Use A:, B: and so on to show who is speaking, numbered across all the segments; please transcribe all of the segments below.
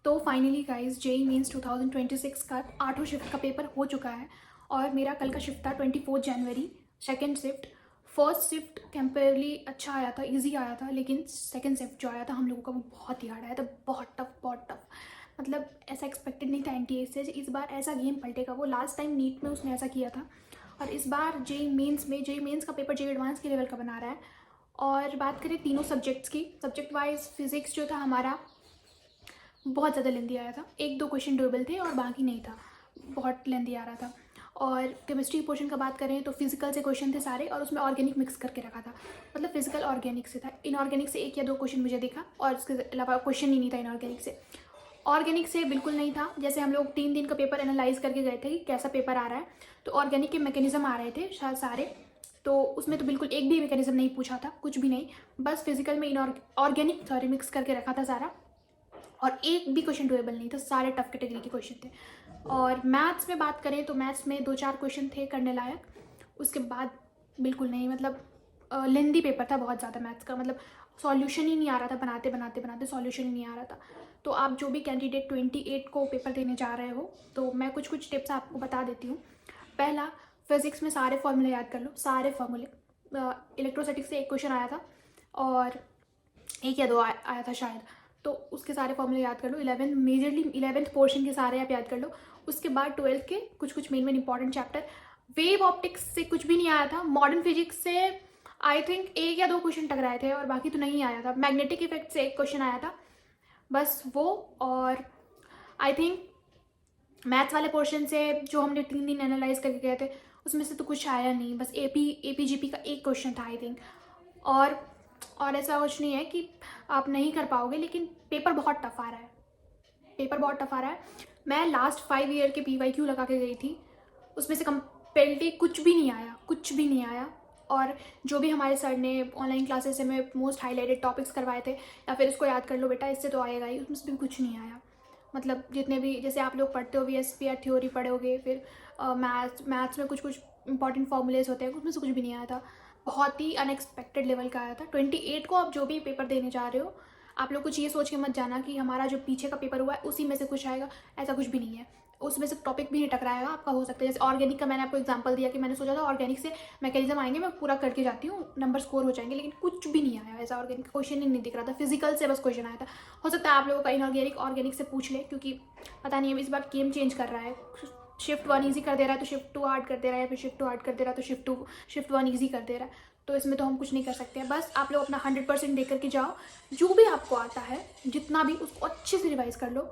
A: तो finally guys JEE means 2026 का 8वां shift का पेपर हो चुका है और मेरा कल का शिफ्ट था 24 जनवरी। सेकेंड शिफ्ट, फर्स्ट शिफ्ट कंपेयरली अच्छा आया था, इजी आया था, लेकिन सेकेंड शिफ्ट जो आया था हम लोगों का वो बहुत ही हार्ड आया था, बहुत टफ। मतलब ऐसा एक्सपेक्टेड नहीं था एनटीए से इस बार ऐसा गेम पलटेगा। वो लास्ट टाइम नीट में उसने ऐसा किया था और इस बार जेई मेंस का पेपर जेई एडवांस के लेवल का बना रहा है। और बात करें तीनों सब्जेक्ट्स की, सब्जेक्ट वाइज फिजिक्स जो था हमारा बहुत ज़्यादा लेंदी आया था, 1-2 क्वेश्चन डुएबल थे और बाकी नहीं था, बहुत लेंदी आ रहा था। और केमिस्ट्री पोर्शन का बात करें तो फिजिकल से क्वेश्चन थे सारे और उसमें ऑर्गेनिक मिक्स करके रखा था, मतलब फिजिकल ऑर्गेनिक से था। इनऑर्गेनिक से 1 या 2 क्वेश्चन मुझे दिखा और उसके अलावा क्वेश्चन ही नहीं था इनऑर्गेनिक से। ऑर्गेनिक से बिल्कुल नहीं था। जैसे हम लोग 3 दिन का पेपर एनालाइज करके गए थे कि कैसा पेपर आ रहा है, तो ऑर्गेनिक के मैकेनिज्म आ रहे थे शायद सारे, तो उसमें तो बिल्कुल एक भी मैकेनिज्म नहीं पूछा था, कुछ भी नहीं, बस फिजिकल में ऑर्गेनिक मिक्स करके रखा था सारा और एक भी क्वेश्चन डुएबल नहीं था, सारे टफ कैटेगरी के क्वेश्चन थे। और मैथ्स में बात करें तो मैथ्स में 2-4 क्वेश्चन थे करने लायक, उसके बाद बिल्कुल नहीं, मतलब लेंदी पेपर था बहुत ज़्यादा मैथ्स का, मतलब सॉल्यूशन ही नहीं आ रहा था, बनाते सॉल्यूशन ही नहीं आ रहा था। तो आप जो भी कैंडिडेट 28 को पेपर देने जा रहे हो तो मैं कुछ टिप्स आपको बता देती हूँ। पहला, फिजिक्स में सारे फॉर्मूले याद कर लो, सारे फॉर्मूले। इलेक्ट्रोस्टैटिक्स से एक क्वेश्चन आया था और 1 या 2 आया था शायद, तो उसके सारे फॉर्मूले याद कर लो। 11th पोर्शन के सारे आप याद कर लो। उसके बाद 12th के कुछ main important chapter. Wave optics से कुछ भी नहीं आया था। मॉडर्न फिजिक्स से आई थिंक 1 या 2 क्वेश्चन टकराए थे और बाकी तो नहीं आया था। मैग्नेटिक इफेक्ट से 1 क्वेश्चन आया था बस वो। और आई थिंक मैथ्स वाले पोर्शन से जो हमने 3 दिन एनालाइज करके गए थे उसमें से तो कुछ आया नहीं, बस एपीजीपी का 1 क्वेश्चन था आई थिंक। और ऐसा कुछ नहीं है कि आप नहीं कर पाओगे, लेकिन पेपर बहुत टफ आ रहा है, मैं लास्ट 5 ईयर के पीवाईक्यू लगा के गई थी, उसमें से कंपेरेटिवली कुछ भी नहीं आया। और जो भी हमारे सर ने ऑनलाइन क्लासेस से में मोस्ट हाईलाइटेड टॉपिक्स करवाए थे या फिर इसको याद कर लो बेटा इससे तो आएगा ही, उसमें से भी कुछ नहीं आया। मतलब जितने भी जैसे आप लोग पढ़ते हो वीएसपी या थ्योरी पढ़ोगे, फिर मैथ्स में कुछ इंपॉर्टेंट फॉर्मूलेज होते हैं, उसमें से कुछ भी नहीं आया था। बहुत ही अनएक्सपेक्टेड लेवल का आया था। 28 को आप जो भी पेपर देने जा रहे हो, आप लोग कुछ ये सोच के मत जाना कि हमारा जो पीछे का पेपर हुआ है उसी में से कुछ आएगा, ऐसा कुछ भी नहीं है। उसमें से टॉपिक भी नहीं टकराएगा आपका, हो सकता है जैसे ऑर्गेनिक का मैंने आपको एग्जांपल दिया कि मैंने सोचा था ऑर्गेनिक से मैकेनिज्म आएंगे, मैं पूरा करके जाती हूँ, नंबर स्कोर हो जाएंगे, लेकिन कुछ भी नहीं आया ऐसा। ऑर्गेनिक क्वेश्चन ही नहीं दिख रहा था, फिजिकल से बस क्वेश्चन आया था। हो सकता है आप लोगों का इनऑर्गेनिक ऑर्गेनिक से पूछ ले, क्योंकि पता नहीं है इस बार गेम चेंज कर रहा है, शिफ्ट 1 ईजी कर दे रहा है तो शिफ्ट 2 हार्ड कर दे रहा है, या फिर शिफ्ट 2 हार्ड कर दे रहा है तो शिफ्ट 1 ईजी कर दे रहा है। तो इसमें तो हम कुछ नहीं कर सकते हैं, बस आप लोग अपना 100% दे करके जाओ। जो भी आपको आता है जितना भी, उसको अच्छे से रिवाइज कर लो।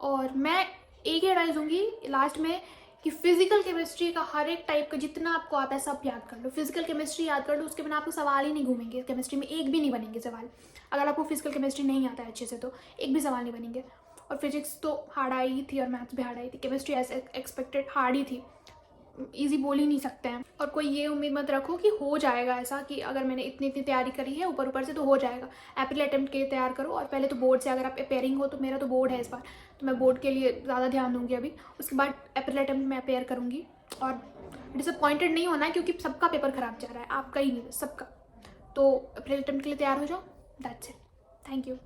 A: और मैं एक ही एडवाइस दूंगी लास्ट में कि फिजिकल केमिस्ट्री का हर एक टाइप का जितना आपको आता है सब याद कर लो। फिजिकल केमिस्ट्री याद कर लो, उसके बिना आपको सवाल ही नहीं घूमेंगे केमिस्ट्री में, एक भी नहीं बनेंगे सवाल। अगर आपको फिजिकल केमिस्ट्री नहीं आता है अच्छे से तो एक भी सवाल नहीं बनेंगे। और फिजिक्स तो हार्ड आई थी और मैथ्स भी हार्ड आई थी, केमिस्ट्री एज एक्सपेक्टेड हार्ड ही थी, इजी बोल ही नहीं सकते हैं। और कोई ये उम्मीद मत रखो कि हो जाएगा ऐसा, कि अगर मैंने इतनी तैयारी करी है ऊपर से तो हो जाएगा। अप्रैल अटेम्प्ट के लिए तैयार करो, और पहले तो बोर्ड से अगर आप अपेयरिंग हो, तो मेरा तो बोर्ड है इस बार, तो मैं बोर्ड के लिए ज़्यादा ध्यान दूंगी अभी। उसके बाद अप्रैल अटेम्प्ट में अपेयर करूँगी। और डिसअपॉइंटेड नहीं होना है, क्योंकि सबका पेपर खराब जा रहा है, आपका ही नहीं सबका। तो अप्रैल अटेम्प्ट के लिए तैयार हो जाओ। That's it, thank you.